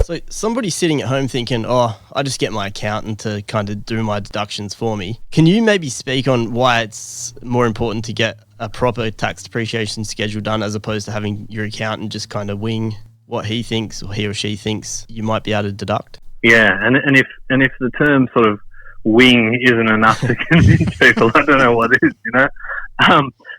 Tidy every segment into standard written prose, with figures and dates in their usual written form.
So somebody sitting at home thinking, oh, I just get my accountant to kind of do my deductions for me. Can you maybe speak on why it's more important to get a proper tax depreciation schedule done as opposed to having your accountant just kind of wing what he thinks or he or she thinks you might be able to deduct? Yeah, and if the term sort of wing isn't enough to convince people, I don't know what is,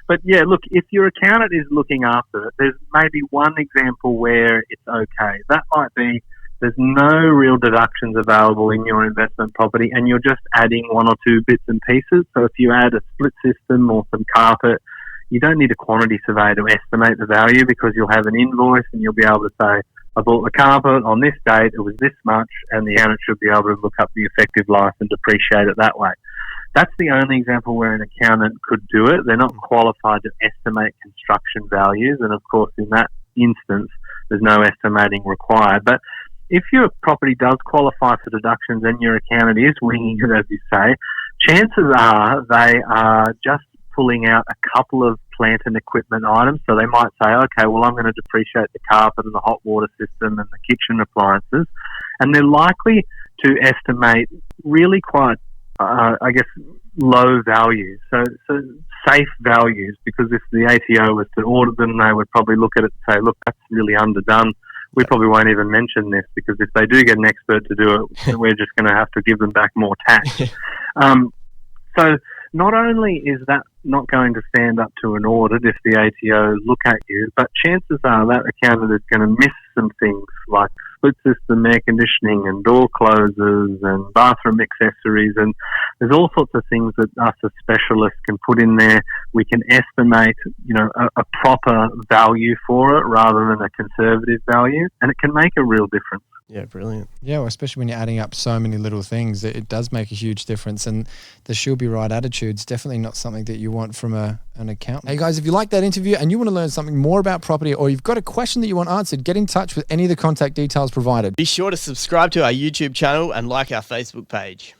But yeah, look, if your accountant is looking after it, there's maybe one example where it's okay. That might be there's no real deductions available in your investment property and you're just adding one or two bits and pieces. So if you add a split system or some carpet, you don't need a quantity survey to estimate the value because you'll have an invoice and you'll be able to say, I bought the carpet on this date, it was this much, and the accountant should be able to look up the effective life and depreciate it that way. That's the only example where an accountant could do it. They're not qualified to estimate construction values, and of course in that instance there's no estimating required. But if your property does qualify for deductions and your accountant is winging it, as you say, chances are they are just pulling out a couple of plant and equipment items. So they might say, okay, well, I'm going to depreciate the carpet and the hot water system and the kitchen appliances. And they're likely to estimate really quite, low values. So safe values, because if the ATO was to audit them, they would probably look at it and say, look, that's really underdone. We probably won't even mention this because if they do get an expert to do it, we're just going to have to give them back more tax. So not only is that not going to stand up to an audit if the ATO look at you, but chances are that accountant is going to miss some things like split system air conditioning and door closers and bathroom accessories, and there's all sorts of things that us as specialists can put in there. We can estimate, a proper value for it rather than a conservative value, and it can make a real difference. Yeah, brilliant. Yeah, well, especially when you're adding up so many little things, it does make a huge difference. And the she'll be right attitude's definitely not something that you want from an accountant. Hey guys, if you like that interview and you want to learn something more about property, or you've got a question that you want answered, get in touch with any of the contact details provided. Be sure to subscribe to our YouTube channel and like our Facebook page.